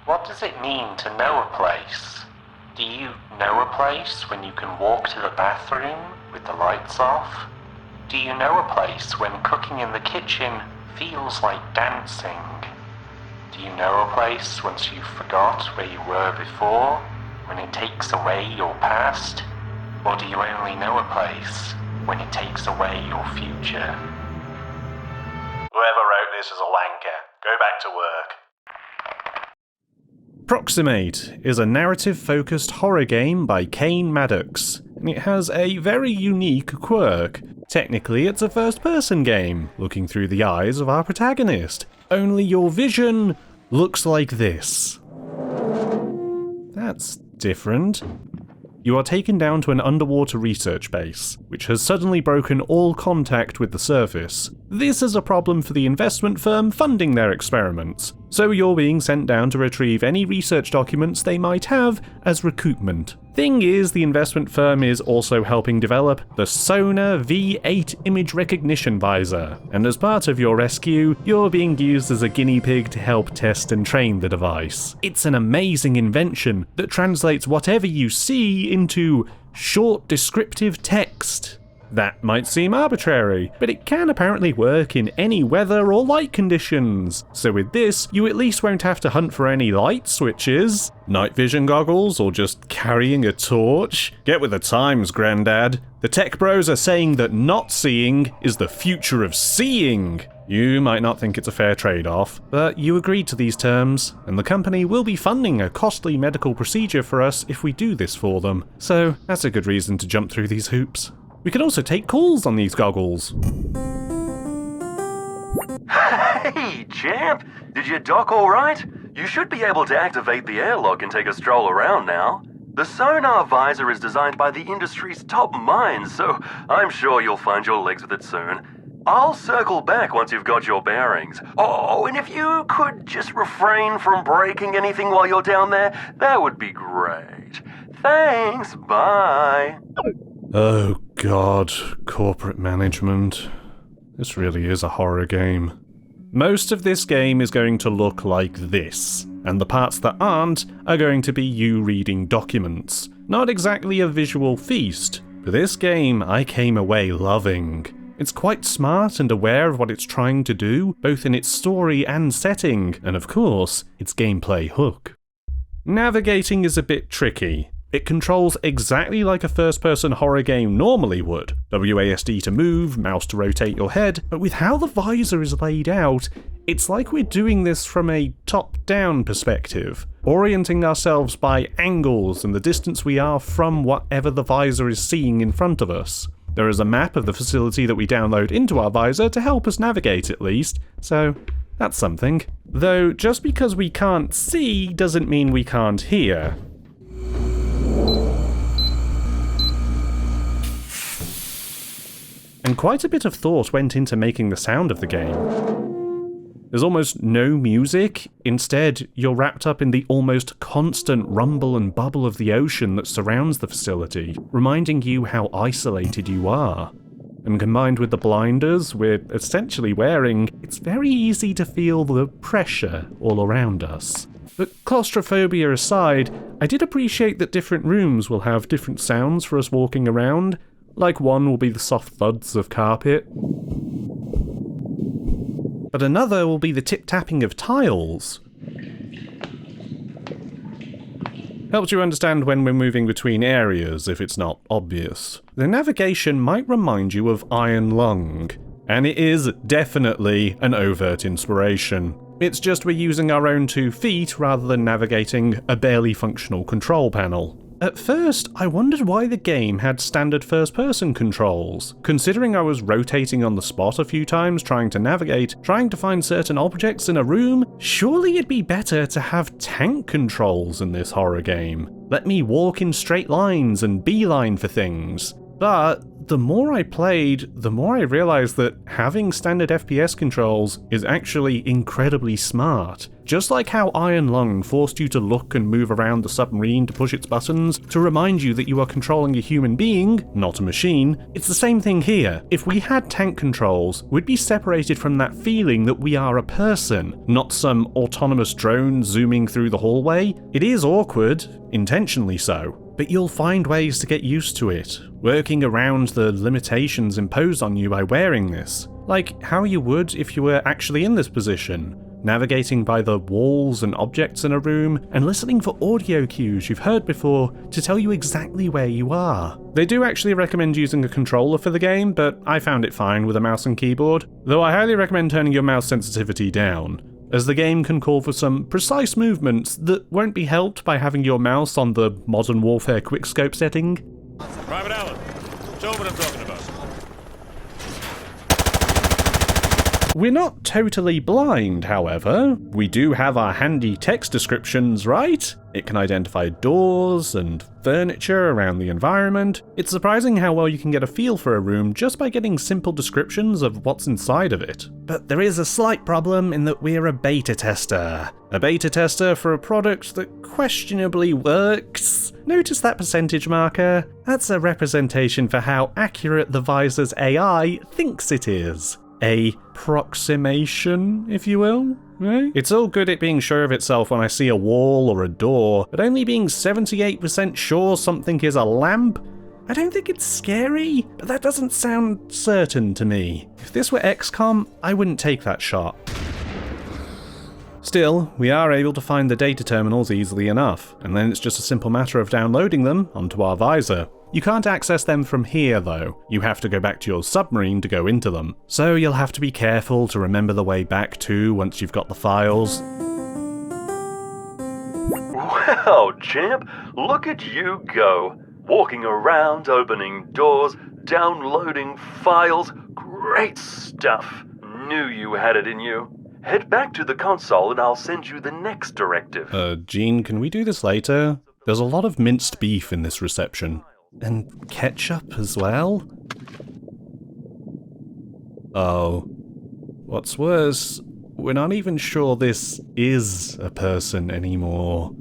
What does it mean to know a place? Do you know a place when you can walk to the bathroom with the lights off? Do you know a place when cooking in the kitchen feels like dancing? Do you know a place once you've forgot where you were before, when it takes away your past? Or do you only know a place when it takes away your future? Whoever wrote this is a wanker. Go back to work. Proximate is a narrative-focused horror game by Kane Maddox, and it has a very unique quirk. Technically, it's a first-person game, looking through the eyes of our protagonist. Only your vision looks like this. That's different. You are taken down to an underwater research base, which has suddenly broken all contact with the surface. This is a problem for the investment firm funding their experiments, so you're being sent down to retrieve any research documents they might have as recoupment. Thing is, the investment firm is also helping develop the Sonar V8 image recognition visor, and as part of your rescue, you're being used as a guinea pig to help test and train the device. It's an amazing invention that translates whatever you see into short descriptive text. That might seem arbitrary, but it can apparently work in any weather or light conditions. So with this, you at least won't have to hunt for any light switches, night vision goggles, or just carrying a torch. Get with the times, Grandad. The tech bros are saying that not seeing is the future of seeing. You might not think it's a fair trade-off, but you agreed to these terms, and the company will be funding a costly medical procedure for us if we do this for them. So that's a good reason to jump through these hoops. We can also take calls on these goggles. Hey, champ! Did you dock all right? You should be able to activate the airlock and take a stroll around now. The sonar visor is designed by the industry's top minds, so I'm sure you'll find your legs with it soon. I'll circle back once you've got your bearings. Oh, and if you could just refrain from breaking anything while you're down there, that would be great. Thanks, bye. Oh god, corporate management. This really is a horror game. Most of this game is going to look like this, and the parts that aren't are going to be you reading documents. Not exactly a visual feast, but this game I came away loving. It's quite smart and aware of what it's trying to do, both in its story and setting, and of course, its gameplay hook. Navigating is a bit tricky. It controls exactly like a first-person horror game normally would. WASD to move, mouse to rotate your head, but with how the visor is laid out, it's like we're doing this from a top-down perspective, orienting ourselves by angles and the distance we are from whatever the visor is seeing in front of us. There is a map of the facility that we download into our visor to help us navigate at least, so that's something. Though just because we can't see doesn't mean we can't hear. And quite a bit of thought went into making the sound of the game. There's almost no music. Instead, you're wrapped up in the almost constant rumble and bubble of the ocean that surrounds the facility, reminding you how isolated you are. And combined with the blinders we're essentially wearing, it's very easy to feel the pressure all around us. But claustrophobia aside, I did appreciate that different rooms will have different sounds for us walking around. Like one will be the soft thuds of carpet, but another will be the tip-tapping of tiles. Helps you understand when we're moving between areas if it's not obvious. The navigation might remind you of Iron Lung, and it is definitely an overt inspiration. It's just we're using our own 2 feet rather than navigating a barely functional control panel. At first, I wondered why the game had standard first-person controls. Considering I was rotating on the spot a few times trying to navigate, trying to find certain objects in a room, surely it'd be better to have tank controls in this horror game. Let me walk in straight lines and beeline for things. But the more I played, the more I realized that having standard FPS controls is actually incredibly smart. Just like how Iron Lung forced you to look and move around the submarine to push its buttons to remind you that you are controlling a human being, not a machine, it's the same thing here. If we had tank controls, we'd be separated from that feeling that we are a person, not some autonomous drone zooming through the hallway. It is awkward, intentionally so, but you'll find ways to get used to it, working around the limitations imposed on you by wearing this. Like how you would if you were actually in this position, navigating by the walls and objects in a room, and listening for audio cues you've heard before to tell you exactly where you are. They do actually recommend using a controller for the game, but I found it fine with a mouse and keyboard, though I highly recommend turning your mouse sensitivity down, as the game can call for some precise movements that won't be helped by having your mouse on the Modern Warfare quickscope setting. Private Allen, show what I'm talking about. We're not totally blind, however. We do have our handy text descriptions, right? It can identify doors and furniture around the environment. It's surprising how well you can get a feel for a room just by getting simple descriptions of what's inside of it. But there is a slight problem in that we're a beta tester. A beta tester for a product that questionably works. Notice that percentage marker? That's a representation for how accurate the visor's AI thinks it is. A proximation, if you will. Right? It's all good at being sure of itself when I see a wall or a door, but only being 78% sure something is a lamp? I don't think it's scary, but that doesn't sound certain to me. If this were XCOM, I wouldn't take that shot. Still, we are able to find the data terminals easily enough, and then it's just a simple matter of downloading them onto our visor. You can't access them from here though, you have to go back to your submarine to go into them, so you'll have to be careful to remember the way back too once you've got the files. Wow, champ, look at you go. Walking around, opening doors, downloading files. Great stuff. Knew you had it in you. Head back to the console and I'll send you the next directive. Gene, can we do this later? There's a lot of minced beef in this reception. And ketchup as well? Oh. What's worse, we're not even sure this is a person anymore.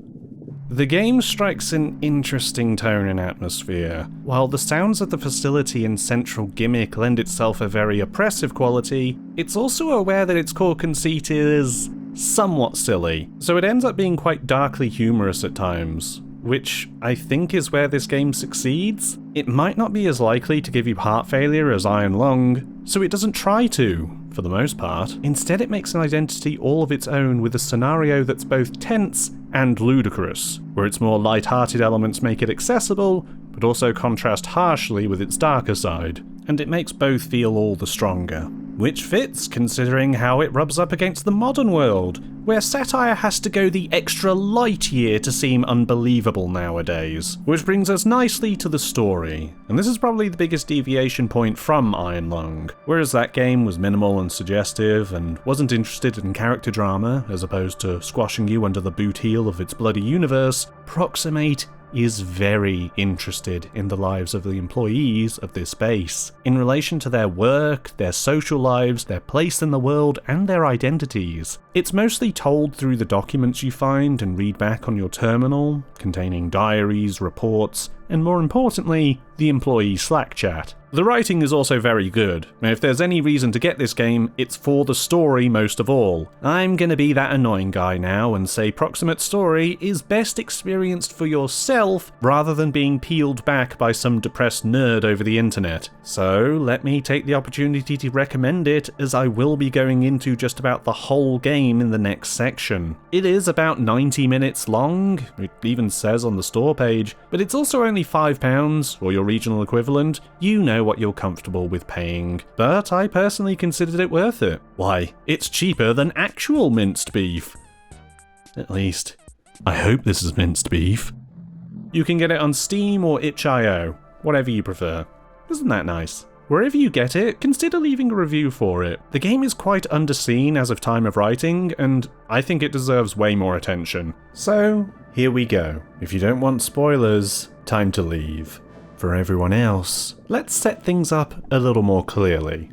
The game strikes an interesting tone and atmosphere. While the sounds of the facility and central gimmick lend itself a very oppressive quality, it's also aware that its core conceit is somewhat silly, so it ends up being quite darkly humorous at times, which I think is where this game succeeds. It might not be as likely to give you heart failure as Iron Lung, so it doesn't try to, for the most part. Instead, it makes an identity all of its own with a scenario that's both tense and ludicrous, where its more light-hearted elements make it accessible, but also contrast harshly with its darker side, and it makes both feel all the stronger. Which fits, considering how it rubs up against the modern world, where satire has to go the extra light year to seem unbelievable nowadays. Which brings us nicely to the story, and this is probably the biggest deviation point from Iron Lung. Whereas that game was minimal and suggestive, and wasn't interested in character drama, as opposed to squashing you under the boot heel of its bloody universe, Proximate is very interested in the lives of the employees of this base, in relation to their work, their social lives, their place in the world, and their identities. It's mostly told through the documents you find and read back on your terminal, containing diaries, reports, and more importantly, the employee Slack chat. The writing is also very good, and if there's any reason to get this game, it's for the story most of all. I'm gonna be that annoying guy now and say Proximate story is best experienced for yourself rather than being peeled back by some depressed nerd over the internet. So let me take the opportunity to recommend it, as I will be going into just about the whole game in the next section. It is about 90 minutes long, it even says on the store page, but it's also only £5, or your regional equivalent. You know what you're comfortable with paying, but I personally considered it worth it. Why, it's cheaper than actual minced beef. At least, I hope this is minced beef. You can get it on Steam or itch.io, whatever you prefer. Isn't that nice? Wherever you get it, consider leaving a review for it. The game is quite underseen as of time of writing, and I think it deserves way more attention. So, here we go. If you don't want spoilers, time to leave. For everyone else, let's set things up a little more clearly.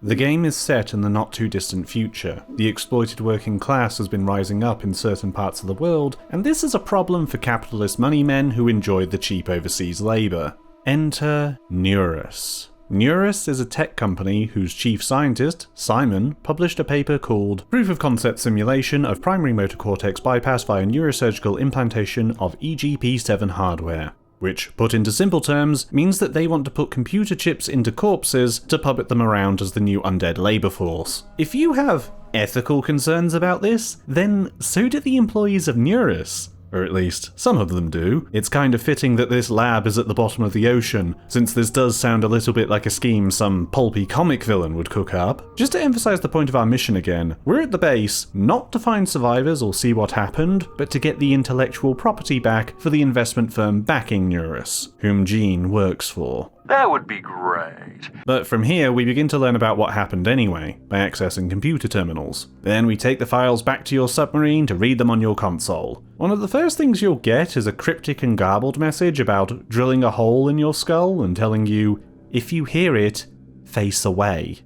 The game is set in the not too distant future. The exploited working class has been rising up in certain parts of the world, and this is a problem for capitalist moneymen who enjoy the cheap overseas labour. Enter Neurus. Neurus is a tech company whose chief scientist, Simon, published a paper called Proof of Concept Simulation of Primary Motor Cortex Bypass via Neurosurgical Implantation of EGP7 Hardware, which, put into simple terms, means that they want to put computer chips into corpses to puppet them around as the new undead labour force. If you have ethical concerns about this, then so do the employees of Neurus. Or at least, some of them do. It's kind of fitting that this lab is at the bottom of the ocean, since this does sound a little bit like a scheme some pulpy comic villain would cook up. Just to emphasize the point of our mission again, we're at the base, not to find survivors or see what happened, but to get the intellectual property back for the investment firm backing Neurus, whom Gene works for. That would be great. But from here, we begin to learn about what happened anyway, by accessing computer terminals. Then we take the files back to your submarine to read them on your console. One of the first things you'll get is a cryptic and garbled message about drilling a hole in your skull and telling you, if you hear it, face away.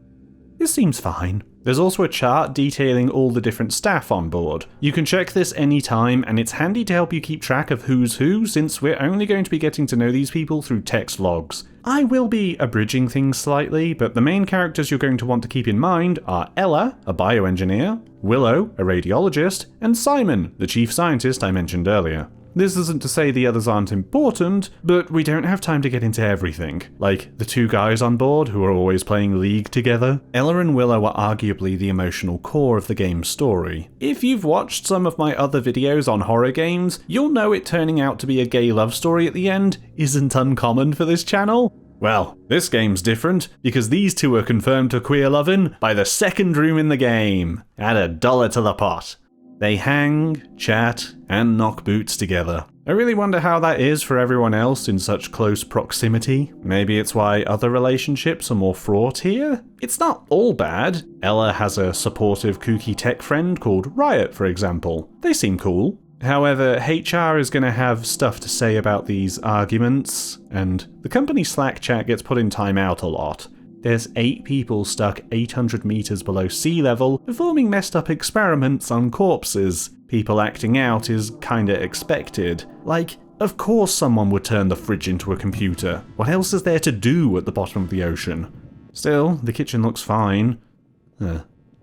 This seems fine. There's also a chart detailing all the different staff on board. You can check this anytime, and it's handy to help you keep track of who's who, since we're only going to be getting to know these people through text logs. I will be abridging things slightly, but the main characters you're going to want to keep in mind are Ella, a bioengineer, Willow, a radiologist, and Simon, the chief scientist I mentioned earlier. This isn't to say the others aren't important, but we don't have time to get into everything. Like the two guys on board who are always playing League together. Ella and Willow are arguably the emotional core of the game's story. If you've watched some of my other videos on horror games, you'll know it turning out to be a gay love story at the end isn't uncommon for this channel. Well, this game's different, because these two are confirmed to queer lovin' by the second room in the game. Add $1 to the pot. They hang, chat, and knock boots together. I really wonder how that is for everyone else in such close proximity. Maybe it's why other relationships are more fraught here? It's not all bad. Ella has a supportive kooky tech friend called Riot, for example. They seem cool. However, HR is going to have stuff to say about these arguments, and the company Slack chat gets put in timeout a lot. There's 8 people stuck 800 meters below sea level performing messed up experiments on corpses. People acting out is kinda expected. Like, of course someone would turn the fridge into a computer. What else is there to do at the bottom of the ocean? Still, the kitchen looks fine.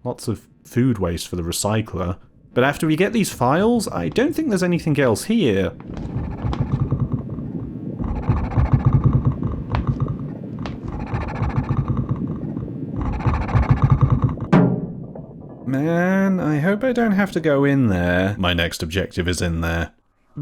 Lots of food waste for the recycler. But after we get these files, I don't think there's anything else here. Man, I hope I don't have to go in there. My next objective is in there.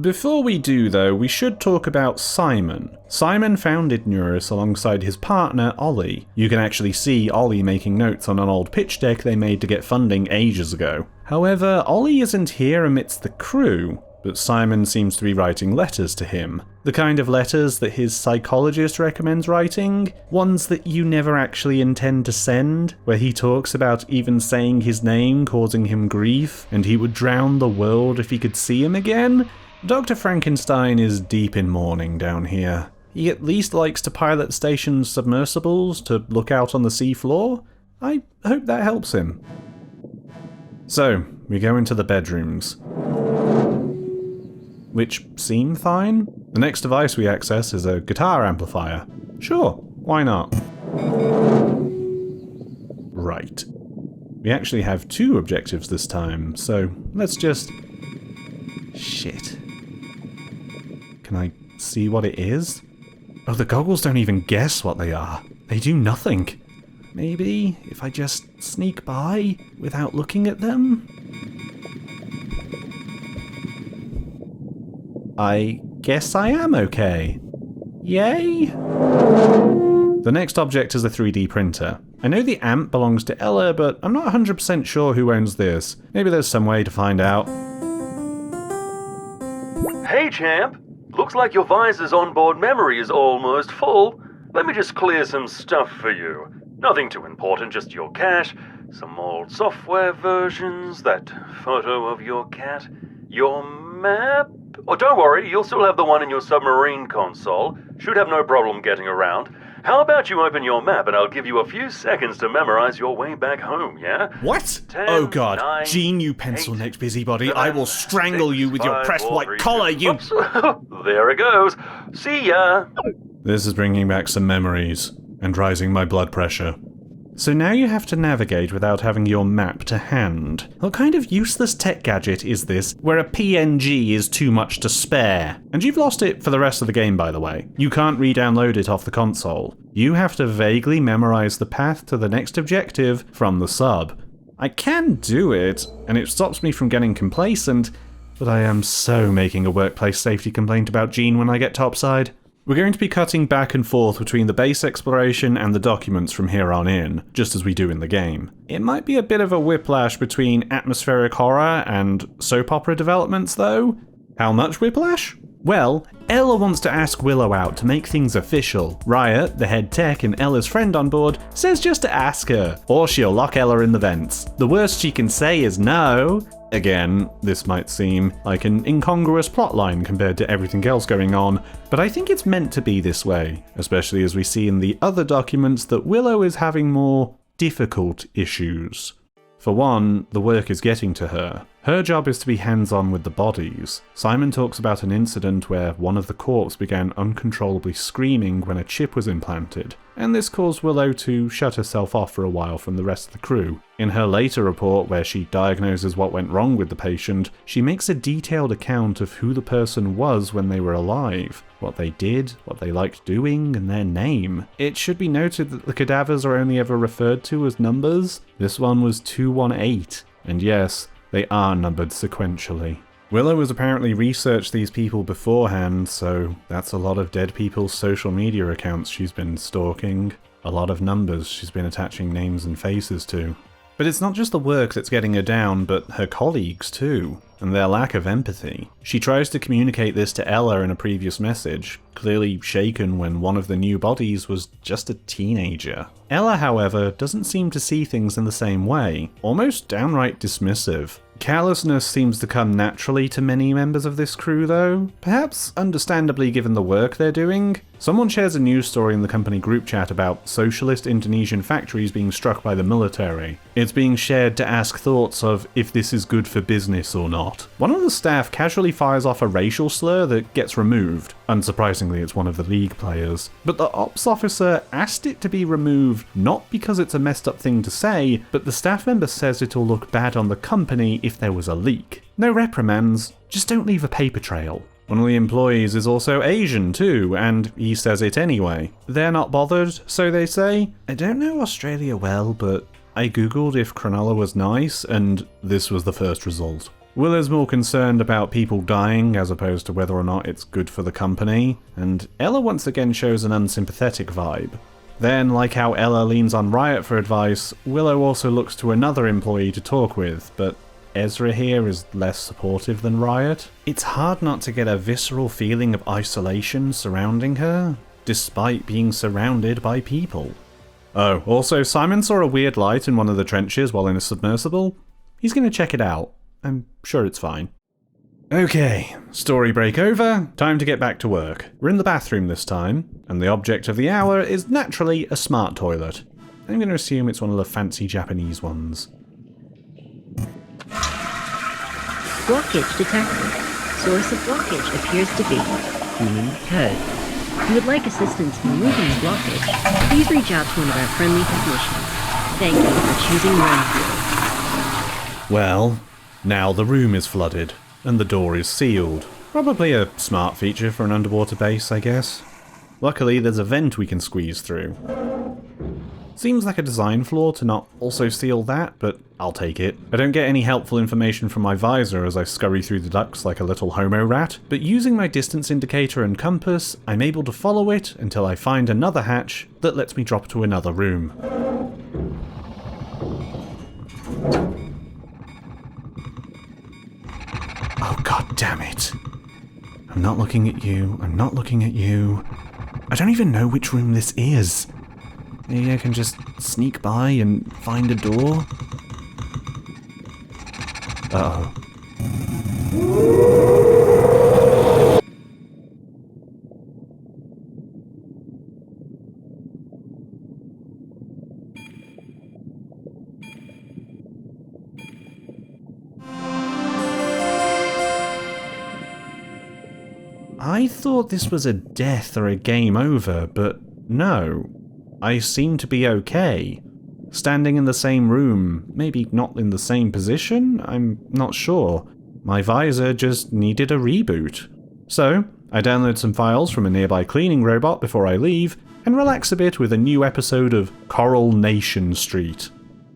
Before we do though, we should talk about Simon. Simon founded Neurus alongside his partner, Ollie. You can actually see Ollie making notes on an old pitch deck they made to get funding ages ago. However, Ollie isn't here amidst the crew, but Simon seems to be writing letters to him. The kind of letters that his psychologist recommends writing, ones that you never actually intend to send, where he talks about even saying his name causing him grief, and he would drown the world if he could see him again. Dr. Frankenstein is deep in mourning down here. He at least likes to pilot station's submersibles to look out on the seafloor. I hope that helps him. So, we go into the bedrooms, which seem fine. The next device we access is a guitar amplifier. Sure, why not? Right. We actually have 2 objectives this time, so let's just... Shit. Can I see what it is? Oh, the goggles don't even guess what they are. They do nothing. Maybe if I just sneak by without looking at them? I guess I am okay. Yay! The next object is a 3D printer. I know the amp belongs to Ella, but I'm not 100% sure who owns this. Maybe there's some way to find out. Hey, champ! Looks like your visor's onboard memory is almost full. Let me just clear some stuff for you. Nothing too important, just your cache, some old software versions, that photo of your cat, your map. Oh, don't worry, you'll still have the one in your submarine console. Should have no problem getting around. How about you open your map and I'll give you a few seconds to memorize your way back home, yeah? What? 10, Oh god, 9, Gene, you pencil-necked 8, busybody, 7, I will strangle 6, you with your 5, pressed 4, white 3, collar, 2. you... Oops. There it goes. See ya. This is bringing back some memories, and rising my blood pressure. So now you have to navigate without having your map to hand. What kind of useless tech gadget is this, where a PNG is too much to spare? And you've lost it for the rest of the game, by the way. You can't re-download it off the console. You have to vaguely memorize the path to the next objective from the sub. I can do it, and it stops me from getting complacent, but I am so making a workplace safety complaint about Gene when I get topside. We're going to be cutting back and forth between the base exploration and the documents from here on in, just as we do in the game. It might be a bit of a whiplash between atmospheric horror and soap opera developments, though. How much whiplash? Well, Ella wants to ask Willow out to make things official. Riot, the head tech and Ella's friend on board, says just to ask her, or she'll lock Ella in the vents. The worst she can say is no. Again, this might seem like an incongruous plotline compared to everything else going on, but I think it's meant to be this way, especially as we see in the other documents that Willow is having more difficult issues. For one, the work is getting to her. Her job is to be hands-on with the bodies. Simon talks about an incident where one of the corpses began uncontrollably screaming when a chip was implanted, and this caused Willow to shut herself off for a while from the rest of the crew. In her later report, where she diagnoses what went wrong with the patient, she makes a detailed account of who the person was when they were alive, what they did, what they liked doing, and their name. It should be noted that the cadavers are only ever referred to as numbers. This one was 218, and yes, they are numbered sequentially. Willow has apparently researched these people beforehand, so that's a lot of dead people's social media accounts she's been stalking. A lot of numbers she's been attaching names and faces to. But it's not just the work that's getting her down, but her colleagues too, and their lack of empathy. She tries to communicate this to Ella in a previous message, clearly shaken when one of the new bodies was just a teenager. Ella, however, doesn't seem to see things in the same way, almost downright dismissive. Carelessness seems to come naturally to many members of this crew though, perhaps understandably given the work they're doing. Someone shares a news story in the company group chat about socialist Indonesian factories being struck by the military. It's being shared to ask thoughts of if this is good for business or not. One of the staff casually fires off a racial slur that gets removed. Unsurprisingly, it's one of the League players. But the ops officer asked it to be removed not because it's a messed up thing to say, but the staff member says it'll look bad on the company if there was a leak. No reprimands, just don't leave a paper trail. One of the employees is also Asian too, and he says it anyway. They're not bothered, so they say. I don't know Australia well, but I googled if Cronulla was nice, and this was the first result. Willow's more concerned about people dying as opposed to whether or not it's good for the company, and Ella once again shows an unsympathetic vibe. Then, like how Ella leans on Riot for advice, Willow also looks to another employee to talk with, but Ezra here is less supportive than Riot. It's hard not to get a visceral feeling of isolation surrounding her, despite being surrounded by people. Oh, also Simon saw a weird light in one of the trenches while in a submersible. He's gonna check it out. I'm sure it's fine. Okay, story break over, time to get back to work. We're in the bathroom this time, and the object of the hour is naturally a smart toilet. I'm gonna assume it's one of the fancy Japanese ones. Blockage detected. Source of blockage appears to be human code. If you would like assistance in removing the blockage, please reach out to one of our friendly technicians. Thank you for choosing Renfield. Well, now the room is flooded, and the door is sealed. Probably a smart feature for an underwater base, I guess. Luckily, there's a vent we can squeeze through. Seems like a design flaw to not also seal that, but I'll take it. I don't get any helpful information from my visor as I scurry through the ducts like a little homo rat, but using my distance indicator and compass, I'm able to follow it until I find another hatch that lets me drop to another room. Oh god damn it. I'm not looking at you, I'm not looking at you. I don't even know which room this is. Maybe I can just sneak by and find a door? Uh-oh. I thought this was a death or a game over, but no. I seem to be okay. Standing in the same room, maybe not in the same position, I'm not sure. My visor just needed a reboot. So, I download some files from a nearby cleaning robot before I leave, and relax a bit with a new episode of Coronation Street.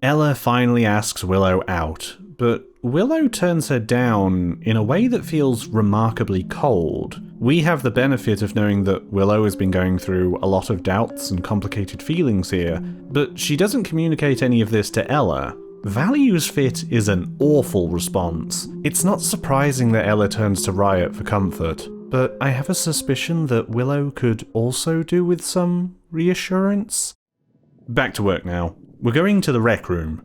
Ella finally asks Willow out, but Willow turns her down in a way that feels remarkably cold. We have the benefit of knowing that Willow has been going through a lot of doubts and complicated feelings here, but she doesn't communicate any of this to Ella. Values fit is an awful response. It's not surprising that Ella turns to Riot for comfort, but I have a suspicion that Willow could also do with some reassurance. Back to work now. We're going to the rec room.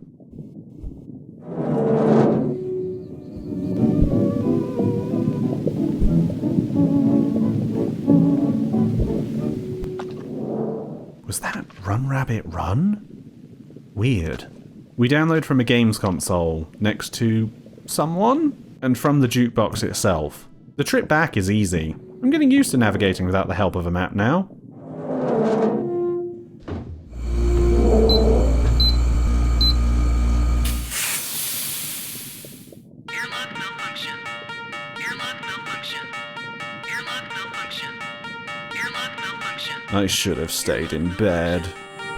Was that Run Rabbit Run? Weird. We download from a games console, next to someone, and from the jukebox itself. The trip back is easy. I'm getting used to navigating without the help of a map now. Airlock malfunction. Airlock malfunction. Airlock malfunction. Airlock malfunction. I should have stayed in bed.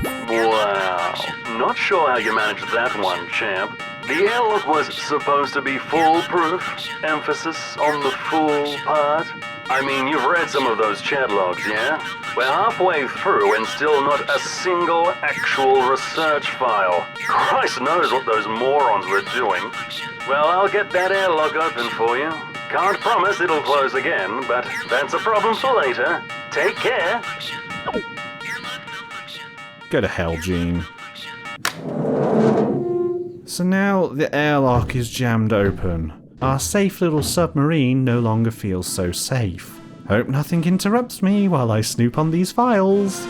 Wow. Not sure how you managed that one, champ. The airlock was supposed to be foolproof. Emphasis on the fool part. I mean, you've read some of those chat logs, yeah? We're halfway through and still not a single actual research file. Christ knows what those morons were doing. Well, I'll get that airlock open for you. Can't promise it'll close again, but that's a problem for later. Take care. Go to hell, Gene. So now the airlock is jammed open. Our safe little submarine no longer feels so safe. Hope nothing interrupts me while I snoop on these files.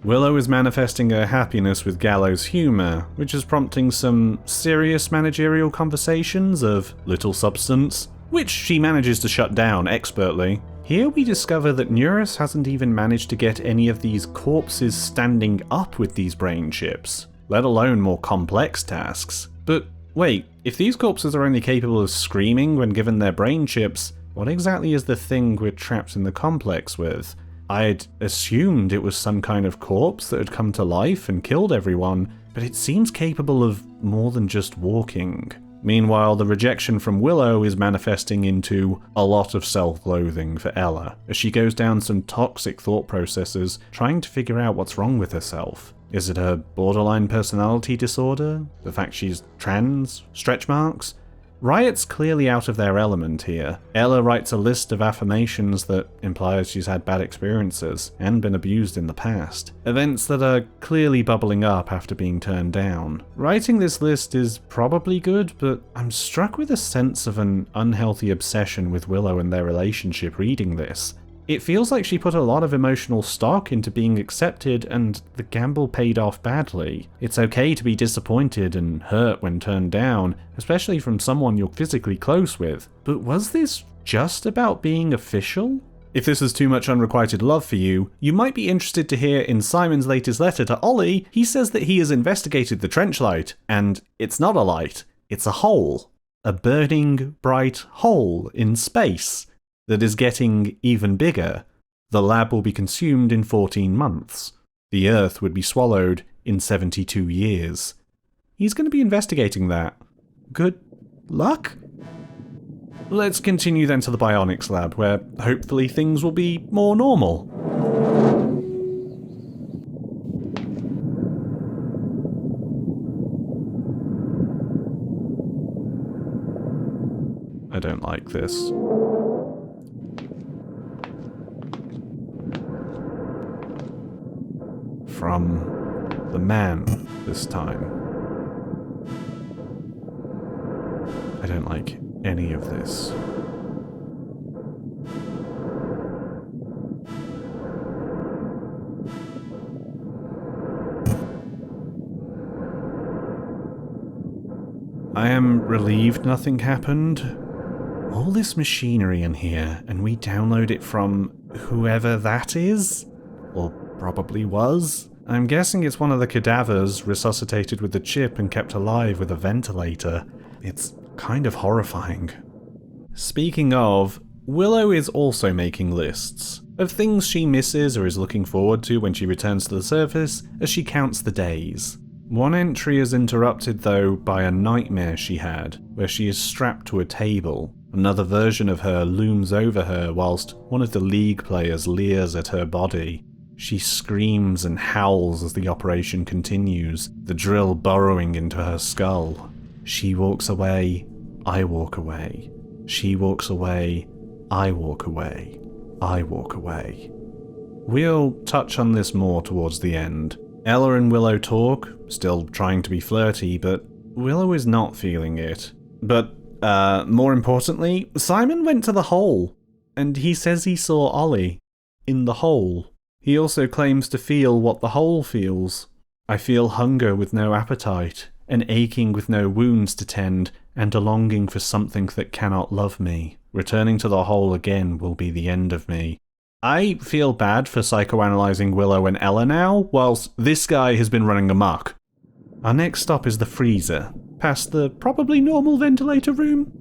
Willow is manifesting her happiness with Gallows' humour, which is prompting some serious managerial conversations of little substance, which she manages to shut down expertly. Here we discover that Neurus hasn't even managed to get any of these corpses standing up with these brain chips, let alone more complex tasks. But wait, if these corpses are only capable of screaming when given their brain chips, what exactly is the thing we're trapped in the complex with? I'd assumed it was some kind of corpse that had come to life and killed everyone, but it seems capable of more than just walking. Meanwhile, the rejection from Willow is manifesting into a lot of self-loathing for Ella, as she goes down some toxic thought processes, trying to figure out what's wrong with herself. Is it her borderline personality disorder? The fact she's trans? Stretch marks? Riot's clearly out of their element here. Ella writes a list of affirmations that implies she's had bad experiences and been abused in the past. Events that are clearly bubbling up after being turned down. Writing this list is probably good, but I'm struck with a sense of an unhealthy obsession with Willow and their relationship reading this. It feels like she put a lot of emotional stock into being accepted, and the gamble paid off badly. It's okay to be disappointed and hurt when turned down, especially from someone you're physically close with. But was this just about being official? If this is too much unrequited love for you, you might be interested to hear in Simon's latest letter to Ollie, he says that he has investigated the trench light, and it's not a light, it's a hole. A burning, bright hole in space that is getting even bigger. The lab will be consumed in 14 months. The Earth would be swallowed in 72 years. He's going to be investigating that. Good luck? Let's continue then to the bionics lab, where hopefully things will be more normal. I don't like this. From the man this time. I don't like any of this. I am relieved nothing happened. All this machinery in here, and we download it from whoever that is? Or probably was? I'm guessing it's one of the cadavers resuscitated with the chip and kept alive with a ventilator. It's kind of horrifying. Speaking of, Willow is also making lists of things she misses or is looking forward to when she returns to the surface as she counts the days. One entry is interrupted though by a nightmare she had, where she is strapped to a table. Another version of her looms over her whilst one of the League players leers at her body. She screams and howls as the operation continues, the drill burrowing into her skull. She walks away, I walk away. She walks away, I walk away. I walk away. We'll touch on this more towards the end. Ella and Willow talk, still trying to be flirty, but Willow is not feeling it. But, more importantly, Simon went to the hole, and he says he saw Ollie in the hole. He also claims to feel what the hole feels. I feel hunger with no appetite, an aching with no wounds to tend, and a longing for something that cannot love me. Returning to the hole again will be the end of me. I feel bad for psychoanalyzing Willow and Ella now, whilst this guy has been running amok. Our next stop is the freezer, past the probably normal ventilator room.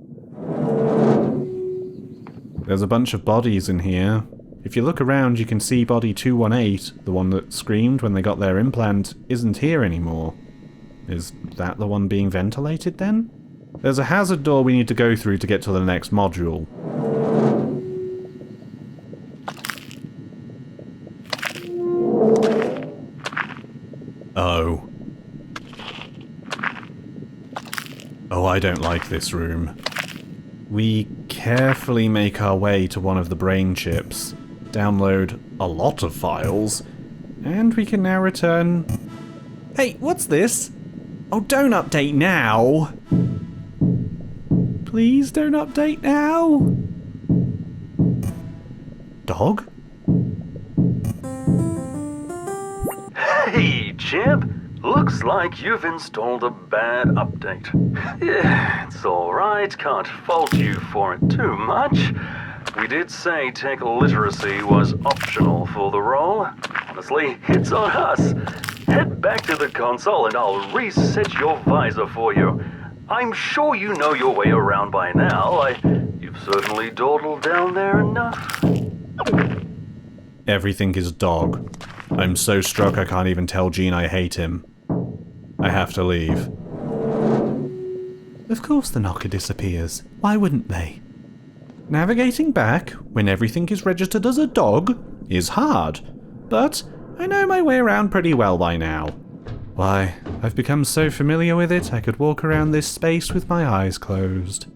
There's a bunch of bodies in here. If you look around, you can see body 218, the one that screamed when they got their implant, isn't here anymore. Is that the one being ventilated then? There's a hazard door we need to go through to get to the next module. Oh. Oh, I don't like this room. We carefully make our way to one of the brain chips, download a lot of files, and we can now return... Hey, what's this? Oh, don't update now! Please don't update now! Dog? Hey, champ! Looks like you've installed a bad update. Yeah, it's alright, can't fault you for it too much. We did say tech literacy was optional for the role. Honestly, it's on us. Head back to the console and I'll reset your visor for you. I'm sure you know your way around by now. You've certainly dawdled down there enough. Everything is dog. I'm so struck I can't even tell Gene I hate him. I have to leave. Of course the knocker disappears. Why wouldn't they? Navigating back, when everything is registered as a dog, is hard. But I know my way around pretty well by now. Why, I've become so familiar with it, I could walk around this space with my eyes closed.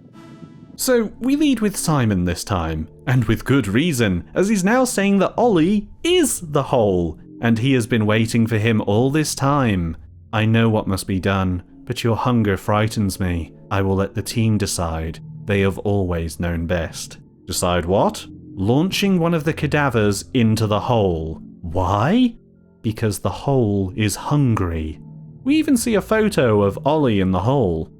So, we lead with Simon this time, and with good reason, as he's now saying that Ollie is the hole, and he has been waiting for him all this time. I know what must be done, but your hunger frightens me. I will let the team decide. They have always known best. Decide what? Launching one of the cadavers into the hole. Why? Because the hole is hungry. We even see a photo of Ollie in the hole.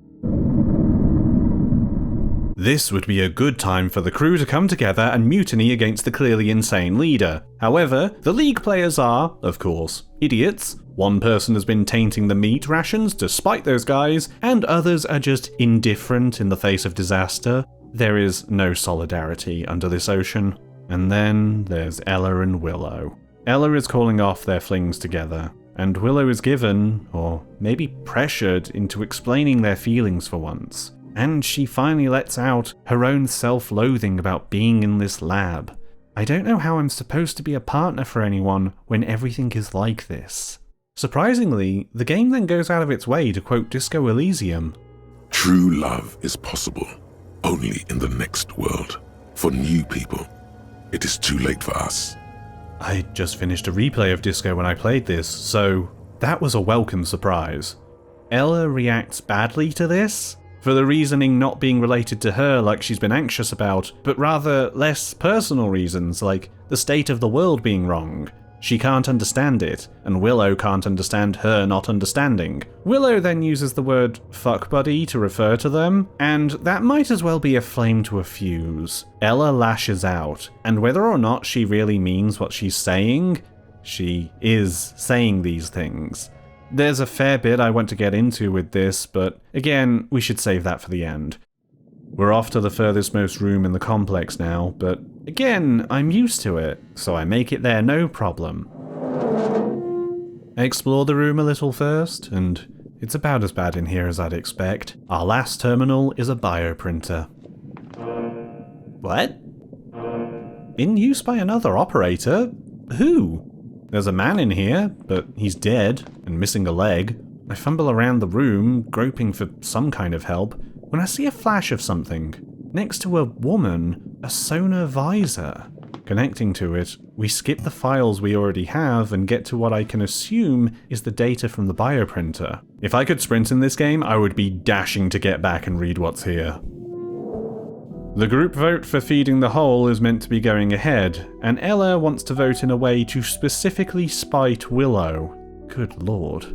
This would be a good time for the crew to come together and mutiny against the clearly insane leader. However, the League players are, of course, idiots. One person has been tainting the meat rations despite those guys, and others are just indifferent in the face of disaster. There is no solidarity under this ocean. And then there's Ella and Willow. Ella is calling off their flings together, and Willow is given, or maybe pressured, into explaining their feelings for once. And she finally lets out her own self-loathing about being in this lab. I don't know how I'm supposed to be a partner for anyone when everything is like this. Surprisingly, the game then goes out of its way to quote Disco Elysium. True love is possible only in the next world. For new people, it is too late for us. I just finished a replay of Disco when I played this, so that was a welcome surprise. Ella reacts badly to this, for the reasoning not being related to her like she's been anxious about, but rather less personal reasons like the state of the world being wrong. She can't understand it, and Willow can't understand her not understanding. Willow then uses the word fuck buddy to refer to them, and that might as well be a flame to a fuse. Ella lashes out, and whether or not she really means what she's saying, she is saying these things. There's a fair bit I want to get into with this, but again, we should save that for the end. We're off to the furthest most room in the complex now, but again, I'm used to it, so I make it there no problem. I explore the room a little first, and it's about as bad in here as I'd expect. Our last terminal is a bioprinter. What? In use by another operator? Who? There's a man in here, but he's dead and missing a leg. I fumble around the room, groping for some kind of help, when I see a flash of something. Next to a woman, a sonavisor. Connecting to it, we skip the files we already have and get to what I can assume is the data from the bioprinter. If I could sprint in this game, I would be dashing to get back and read what's here. The group vote for feeding the hole is meant to be going ahead, and Ella wants to vote in a way to specifically spite Willow. Good lord.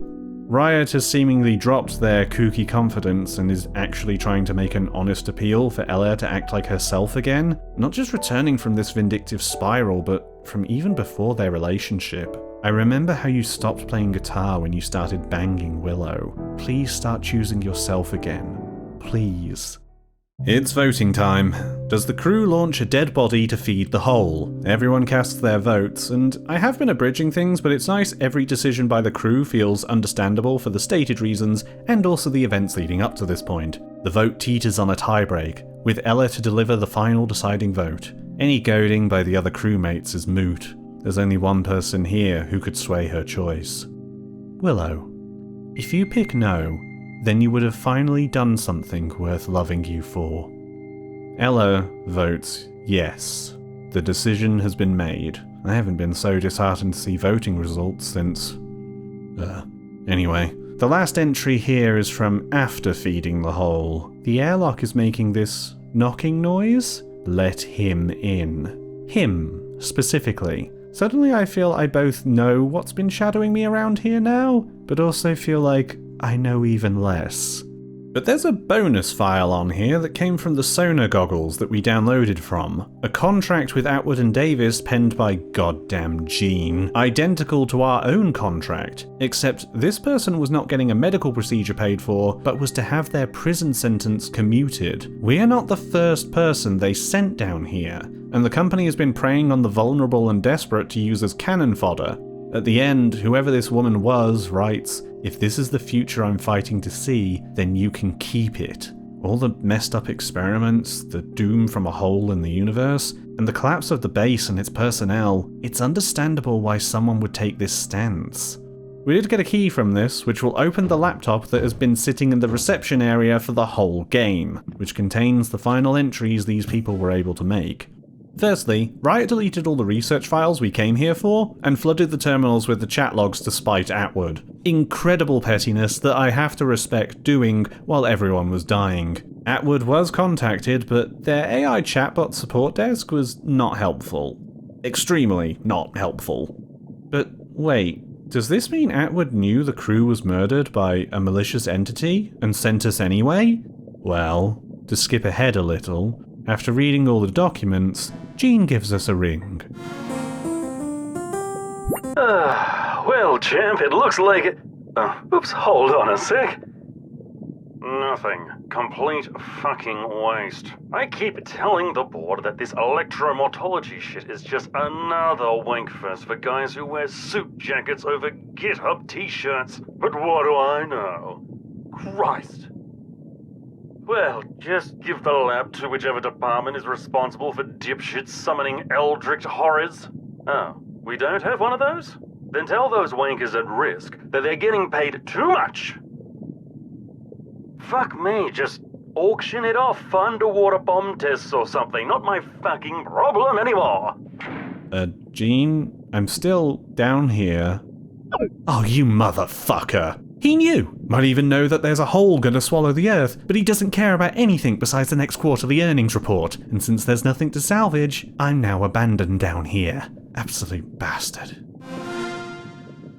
Riot has seemingly dropped their kooky confidence and is actually trying to make an honest appeal for Ella to act like herself again, not just returning from this vindictive spiral, but from even before their relationship. I remember how you stopped playing guitar when you started banging Willow. Please start choosing yourself again. Please. It's voting time. Does the crew launch a dead body to feed the hole? Everyone casts their votes, and I have been abridging things, but it's nice every decision by the crew feels understandable for the stated reasons and also the events leading up to this point. The vote teeters on a tiebreak, with Ella to deliver the final deciding vote. Any goading by the other crewmates is moot. There's only one person here who could sway her choice. Willow, if you pick no, then you would have finally done something worth loving you for. Ella votes yes. The decision has been made. I haven't been so disheartened to see voting results since... Anyway, the last entry here is from after feeding the hole. The airlock is making this knocking noise. Let him in. Him, specifically. Suddenly I feel I both know what's been shadowing me around here now, but also feel like I know even less. But there's a bonus file on here that came from the sonar goggles that we downloaded from. A contract with Atwood and Davis penned by goddamn Gene, identical to our own contract, except this person was not getting a medical procedure paid for, but was to have their prison sentence commuted. We're not the first person they sent down here, and the company has been preying on the vulnerable and desperate to use as cannon fodder. At the end, whoever this woman was writes, "If this is the future I'm fighting to see, then you can keep it." All the messed up experiments, the doom from a hole in the universe, and the collapse of the base and its personnel, it's understandable why someone would take this stance. We did get a key from this, which will open the laptop that has been sitting in the reception area for the whole game, which contains the final entries these people were able to make. Firstly, Riot deleted all the research files we came here for, and flooded the terminals with the chat logs to spite Atwood. Incredible pettiness that I have to respect doing while everyone was dying. Atwood was contacted, but their AI chatbot support desk was not helpful. Extremely not helpful. But wait, does this mean Atwood knew the crew was murdered by a malicious entity and sent us anyway? Well, to skip ahead a little, after reading all the documents, Gene gives us a ring. Well, champ, it looks like it... oops, hold on a sec. Nothing. Complete fucking waste. I keep telling the board that this electromortology shit is just another wankfest for guys who wear suit jackets over GitHub t-shirts. But what do I know? Christ. Well, just give the lab to whichever department is responsible for dipshits summoning eldritch horrors. Oh, we don't have one of those? Then tell those wankers at risk that they're getting paid too much. Fuck me, just auction it off for underwater bomb tests or something. Not my fucking problem anymore. Gene, I'm still down here. Oh, you motherfucker! He knew! Might even know that there's a hole gonna swallow the Earth, but he doesn't care about anything besides the next quarterly earnings report, and since there's nothing to salvage, I'm now abandoned down here. Absolute bastard.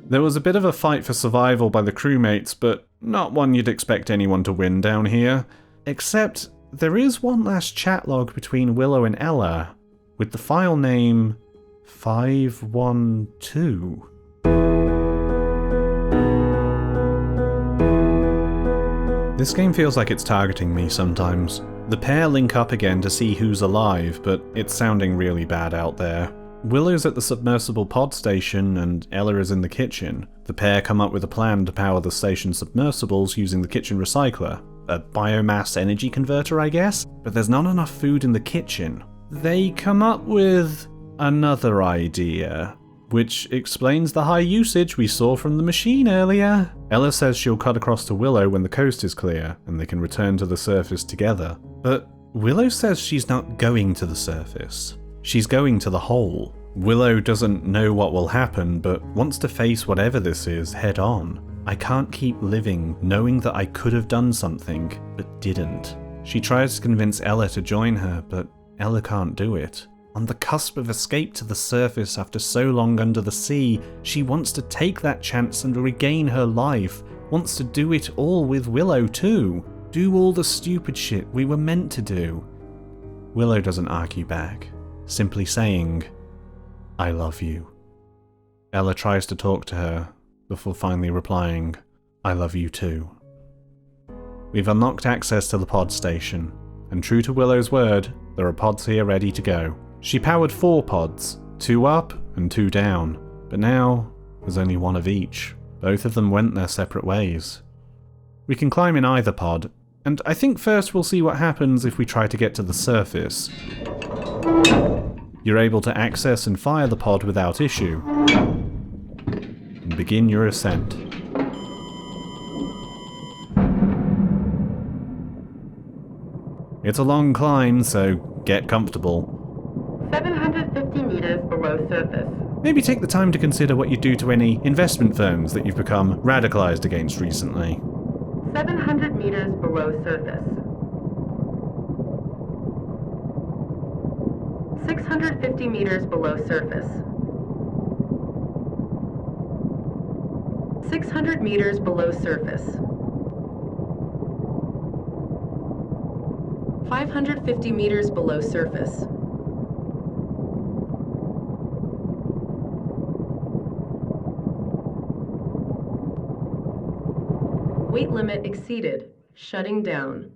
There was a bit of a fight for survival by the crewmates, but not one you'd expect anyone to win down here. Except, there is one last chat log between Willow and Ella, with the file name 512. This game feels like it's targeting me sometimes. The pair link up again to see who's alive, but it's sounding really bad out there. Willow's at the submersible pod station and Ella is in the kitchen. The pair come up with a plan to power the station's submersibles using the kitchen recycler. A biomass energy converter, I guess? But there's not enough food in the kitchen. They come up with another idea, which explains the high usage we saw from the machine earlier. Ella says she'll cut across to Willow when the coast is clear, and they can return to the surface together. But Willow says she's not going to the surface. She's going to the hole. Willow doesn't know what will happen, but wants to face whatever this is head on. I can't keep living knowing that I could have done something, but didn't. She tries to convince Ella to join her, but Ella can't do it. On the cusp of escape to the surface after so long under the sea, she wants to take that chance and regain her life, wants to do it all with Willow too. Do all the stupid shit we were meant to do. Willow doesn't argue back, simply saying, "I love you." Ella tries to talk to her, before finally replying, "I love you too." We've unlocked access to the pod station, and true to Willow's word, there are pods here ready to go. She powered 4 pods, 2 up and 2 down, but now there's only 1 of each. Both of them went their separate ways. We can climb in either pod, and I think first we'll see what happens if we try to get to the surface. You're able to access and fire the pod without issue, and begin your ascent. It's a long climb, so get comfortable. 750 meters below surface. Maybe take the time to consider what you do to any investment firms that you've become radicalized against recently. 700 meters below surface. 650 meters below surface. 600 meters below surface. 550 meters below surface. Weight limit exceeded. Shutting down.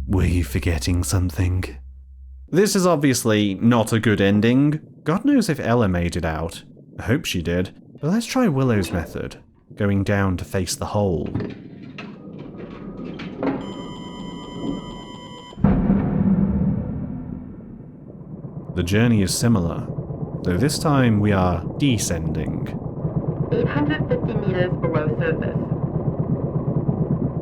Were you forgetting something? This is obviously not a good ending. God knows if Ella made it out. I hope she did. But let's try Willow's method, going down to face the hole. The journey is similar, though this time we are descending. 850 meters below surface.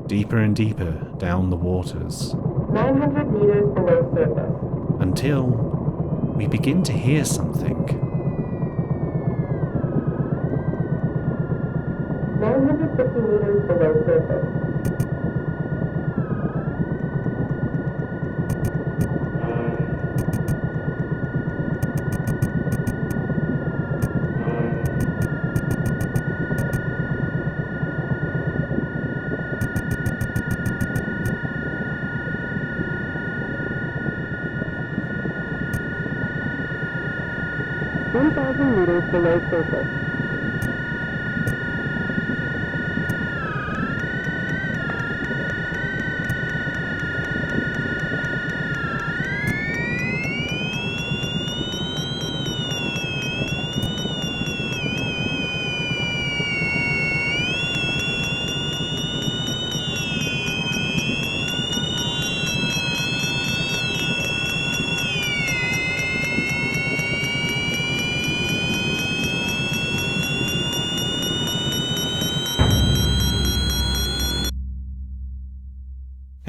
Deeper and deeper down the waters. 900 meters below surface. Until we begin to hear something. 950 meters below surface. Below surface.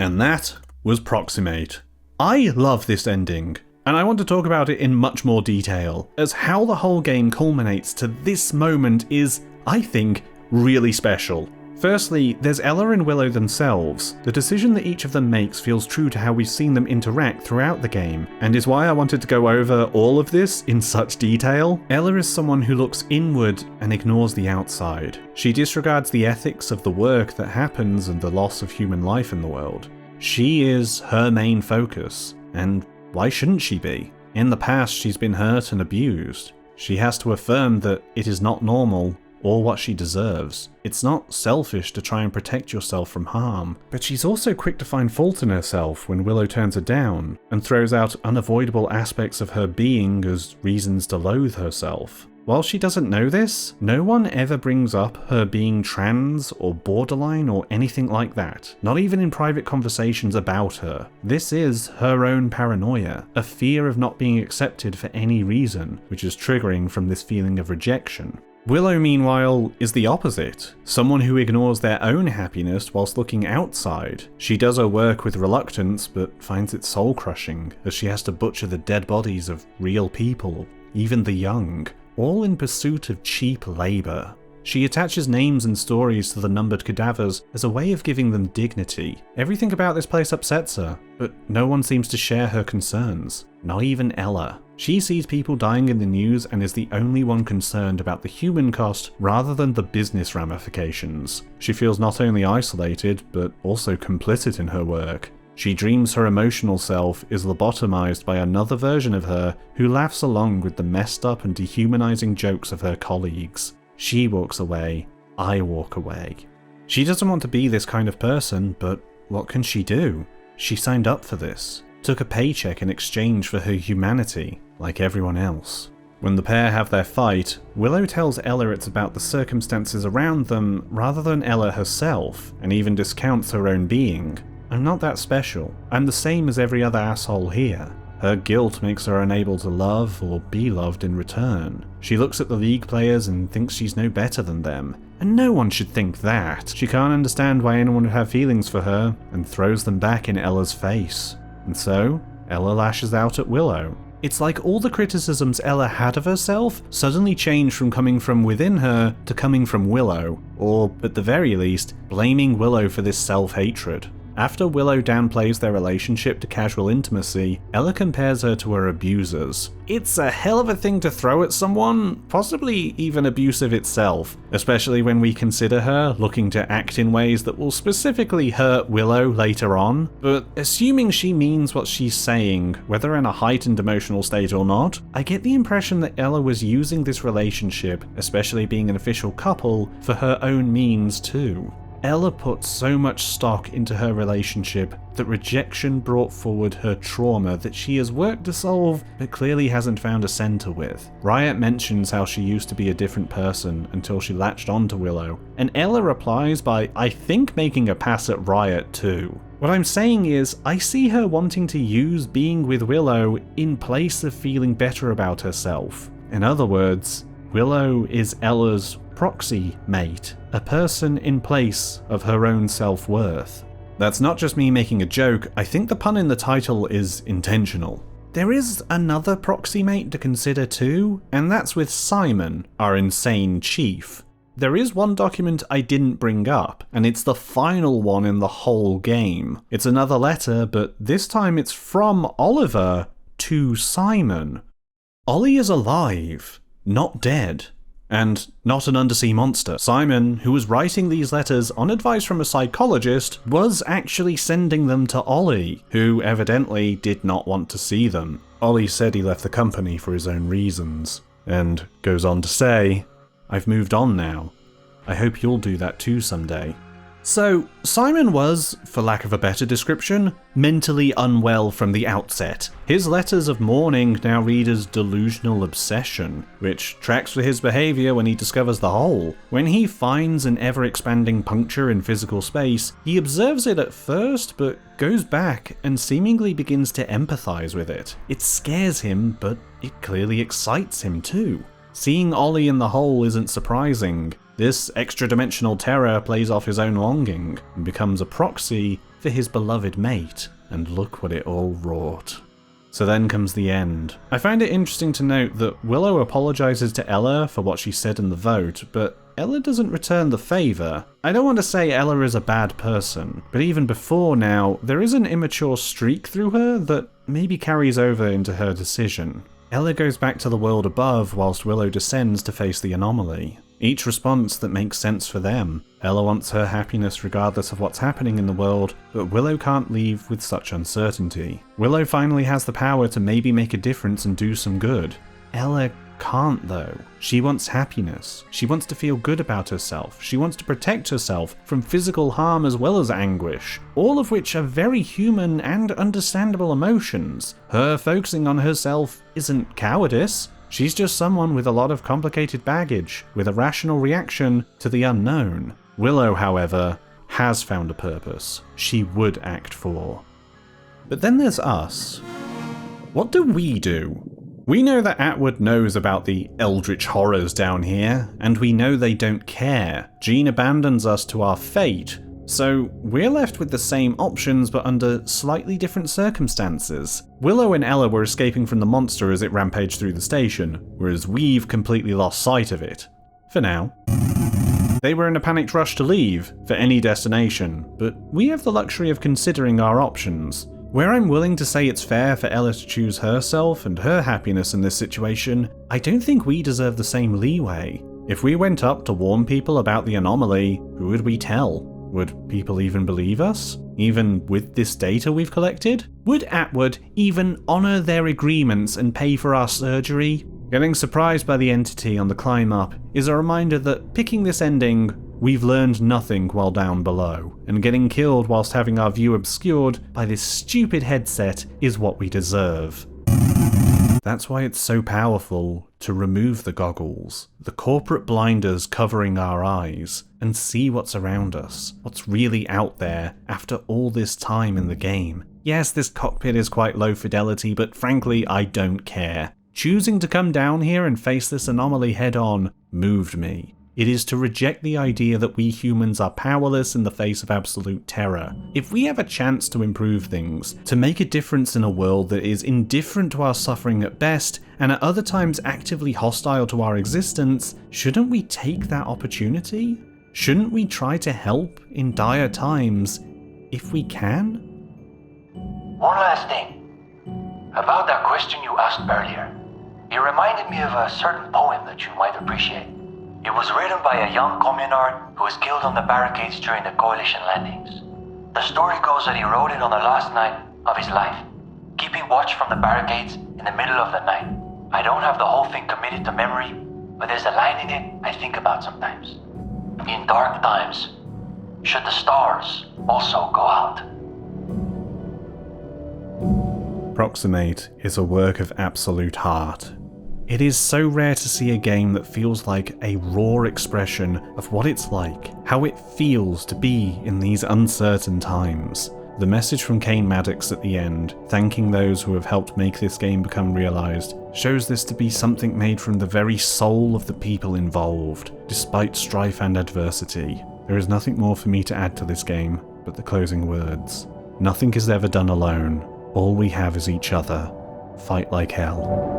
And that was Proximate. I love this ending, and I want to talk about it in much more detail, as how the whole game culminates to this moment is, I think, really special. Firstly, there's Ella and Willow themselves. The decision that each of them makes feels true to how we've seen them interact throughout the game, and is why I wanted to go over all of this in such detail. Ella is someone who looks inward and ignores the outside. She disregards the ethics of the work that happens and the loss of human life in the world. She is her main focus, and why shouldn't she be? In the past, she's been hurt and abused. She has to affirm that it is not normal or what she deserves. It's not selfish to try and protect yourself from harm, but she's also quick to find fault in herself when Willow turns her down and throws out unavoidable aspects of her being as reasons to loathe herself. While she doesn't know this, no one ever brings up her being trans or borderline or anything like that, not even in private conversations about her. This is her own paranoia, a fear of not being accepted for any reason, which is triggering from this feeling of rejection. Willow, meanwhile, is the opposite. Someone who ignores their own happiness whilst looking outside. She does her work with reluctance, but finds it soul-crushing, as she has to butcher the dead bodies of real people, even the young, all in pursuit of cheap labour. She attaches names and stories to the numbered cadavers as a way of giving them dignity. Everything about this place upsets her, but no one seems to share her concerns. Not even Ella. She sees people dying in the news and is the only one concerned about the human cost rather than the business ramifications. She feels not only isolated, but also complicit in her work. She dreams her emotional self is lobotomized by another version of her who laughs along with the messed up and dehumanizing jokes of her colleagues. She walks away, I walk away. She doesn't want to be this kind of person, but what can she do? She signed up for this, took a paycheck in exchange for her humanity, like everyone else. When the pair have their fight, Willow tells Ella it's about the circumstances around them rather than Ella herself, and even discounts her own being. I'm not that special. I'm the same as every other asshole here. Her guilt makes her unable to love or be loved in return. She looks at the League players and thinks she's no better than them. And no one should think that. She can't understand why anyone would have feelings for her, and throws them back in Ella's face. And so, Ella lashes out at Willow. It's like all the criticisms Ella had of herself suddenly changed from coming from within her to coming from Willow, or, at the very least, blaming Willow for this self-hatred. After Willow downplays their relationship to casual intimacy, Ella compares her to her abusers. It's a hell of a thing to throw at someone, possibly even abusive itself, especially when we consider her looking to act in ways that will specifically hurt Willow later on. But assuming she means what she's saying, whether in a heightened emotional state or not, I get the impression that Ella was using this relationship, especially being an official couple, for her own means too. Ella put so much stock into her relationship that rejection brought forward her trauma that she has worked to solve but clearly hasn't found a center with. Riot mentions how she used to be a different person until she latched onto Willow, and Ella replies by, I think, making a pass at Riot too. What I'm saying is, I see her wanting to use being with Willow in place of feeling better about herself. In other words, Willow is Ella's proxy mate, a person in place of her own self-worth. That's not just me making a joke, I think the pun in the title is intentional. There is another proxy mate to consider too, and that's with Simon, our insane chief. There is one document I didn't bring up, and it's the final one in the whole game. It's another letter, but this time it's from Oliver to Simon. Ollie is alive, not dead. And not an undersea monster. Simon, who was writing these letters on advice from a psychologist, was actually sending them to Ollie, who evidently did not want to see them. Ollie said he left the company for his own reasons, and goes on to say, I've moved on now. I hope you'll do that too someday. So, Simon was, for lack of a better description, mentally unwell from the outset. His letters of mourning now read as delusional obsession, which tracks for his behaviour when he discovers the hole. When he finds an ever-expanding puncture in physical space, he observes it at first, but goes back and seemingly begins to empathise with it. It scares him, but it clearly excites him too. Seeing Ollie in the hole isn't surprising. This extra-dimensional terror plays off his own longing and becomes a proxy for his beloved mate, and look what it all wrought. So then comes the end. I find it interesting to note that Willow apologises to Ella for what she said in the vote, but Ella doesn't return the favour. I don't want to say Ella is a bad person, but even before now, there is an immature streak through her that maybe carries over into her decision. Ella goes back to the world above whilst Willow descends to face the anomaly. Each response that makes sense for them. Ella wants her happiness regardless of what's happening in the world, but Willow can't leave with such uncertainty. Willow finally has the power to maybe make a difference and do some good. Ella can't though. She wants happiness. She wants to feel good about herself. She wants to protect herself from physical harm as well as anguish, all of which are very human and understandable emotions. Her focusing on herself isn't cowardice. She's just someone with a lot of complicated baggage, with a rational reaction to the unknown. Willow, however, has found a purpose she would act for. But then there's us. What do? We know that Atwood knows about the eldritch horrors down here, and we know they don't care. Jean abandons us to our fate, so we're left with the same options but under slightly different circumstances. Willow and Ella were escaping from the monster as it rampaged through the station, whereas we've completely lost sight of it. For now. They were in a panicked rush to leave, for any destination, but we have the luxury of considering our options. Where I'm willing to say it's fair for Ella to choose herself and her happiness in this situation, I don't think we deserve the same leeway. If we went up to warn people about the anomaly, who would we tell? Would people even believe us? Even with this data we've collected? Would Atwood even honour their agreements and pay for our surgery? Getting surprised by the entity on the climb up is a reminder that picking this ending, we've learned nothing while down below, and getting killed whilst having our view obscured by this stupid headset is what we deserve. That's why it's so powerful to remove the goggles, the corporate blinders covering our eyes, and see what's around us, what's really out there after all this time in the game. Yes, this cockpit is quite low fidelity, but frankly, I don't care. Choosing to come down here and face this anomaly head on moved me. It is to reject the idea that we humans are powerless in the face of absolute terror. If we have a chance to improve things, to make a difference in a world that is indifferent to our suffering at best, and at other times actively hostile to our existence, shouldn't we take that opportunity? Shouldn't we try to help in dire times, if we can? One last thing. About that question you asked earlier. It reminded me of a certain poem that you might appreciate. It was written by a young communard who was killed on the barricades during the Coalition landings. The story goes that he wrote it on the last night of his life, keeping watch from the barricades in the middle of the night. I don't have the whole thing committed to memory, but there's a line in it I think about sometimes. In dark times, should the stars also go out? Proximate is a work of absolute heart. It is so rare to see a game that feels like a raw expression of what it's like, how it feels to be in these uncertain times. The message from Kane Maddox at the end, thanking those who have helped make this game become realised, shows this to be something made from the very soul of the people involved, despite strife and adversity. There is nothing more for me to add to this game but the closing words. Nothing is ever done alone. All we have is each other. Fight like hell.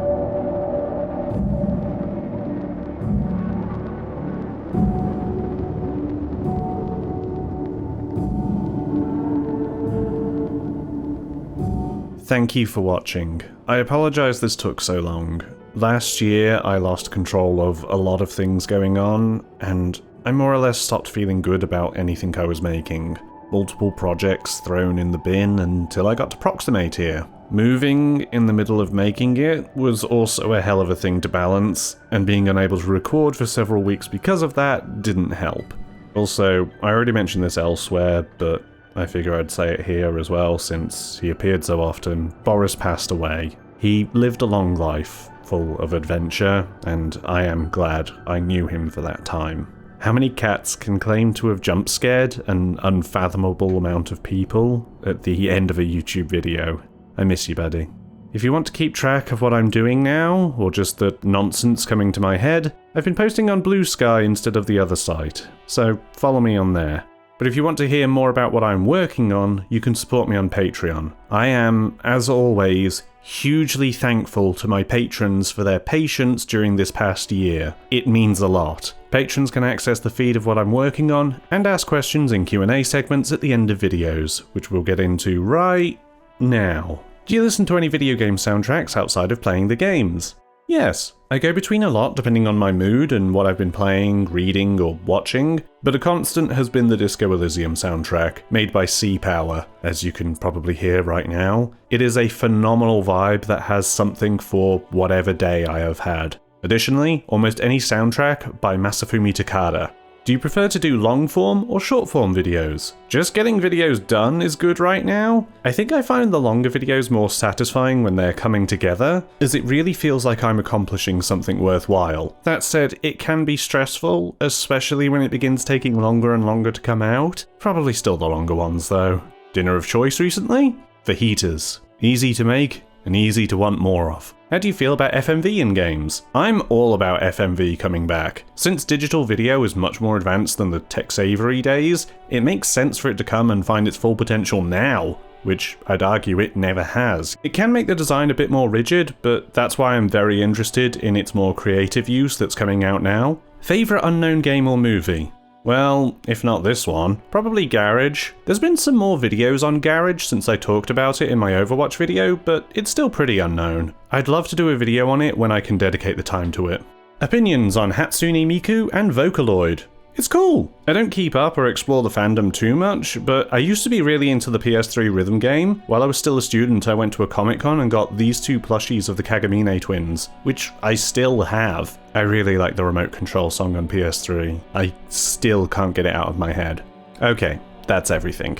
Thank you for watching. I apologise this took so long. Last year I lost control of a lot of things going on, and I more or less stopped feeling good about anything I was making. Multiple projects thrown in the bin until I got to Proximate here. Moving in the middle of making it was also a hell of a thing to balance, and being unable to record for several weeks because of that didn't help. Also, I already mentioned this elsewhere, but I figure I'd say it here as well since he appeared so often. Boris passed away. He lived a long life, full of adventure, and I am glad I knew him for that time. How many cats can claim to have jump scared an unfathomable amount of people at the end of a YouTube video? I miss you, buddy. If you want to keep track of what I'm doing now, or just the nonsense coming to my head, I've been posting on Blue Sky instead of the other site, so follow me on there. But if you want to hear more about what I'm working on, you can support me on Patreon. I am, as always, hugely thankful to my patrons for their patience during this past year. It means a lot. Patrons can access the feed of what I'm working on and ask questions in Q&A segments at the end of videos, which we'll get into right now. Do you listen to any video game soundtracks outside of playing the games? Yes, I go between a lot depending on my mood and what I've been playing, reading, or watching, but a constant has been the Disco Elysium soundtrack, made by Sea Power, as you can probably hear right now. It is a phenomenal vibe that has something for whatever day I have had. Additionally, almost any soundtrack by Masafumi Takada. Do you prefer to do long-form or short-form videos? Just getting videos done is good right now. I think I find the longer videos more satisfying when they're coming together, as it really feels like I'm accomplishing something worthwhile. That said, it can be stressful, especially when it begins taking longer and longer to come out. Probably still the longer ones though. Dinner of choice recently? Fajitas. Easy to make and easy to want more of. How do you feel about FMV in games? I'm all about FMV coming back. Since digital video is much more advanced than the Tex Avery days, it makes sense for it to come and find its full potential now, which I'd argue it never has. It can make the design a bit more rigid, but that's why I'm very interested in its more creative use that's coming out now. Favourite unknown game or movie? Well, if not this one, probably Garage. There's been some more videos on Garage since I talked about it in my Overwatch video, but it's still pretty unknown. I'd love to do a video on it when I can dedicate the time to it. Opinions on Hatsune Miku and Vocaloid. It's cool. I don't keep up or explore the fandom too much, but I used to be really into the PS3 rhythm game. While I was still a student, I went to a Comic-Con and got these two plushies of the Kagamine twins, which I still have. I really like the remote control song on PS3. I still can't get it out of my head. Okay, that's everything.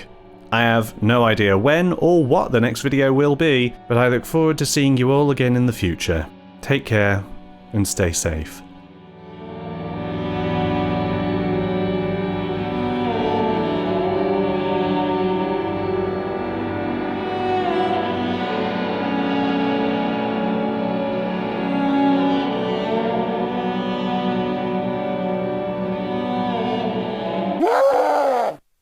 I have no idea when or what the next video will be, but I look forward to seeing you all again in the future. Take care and stay safe.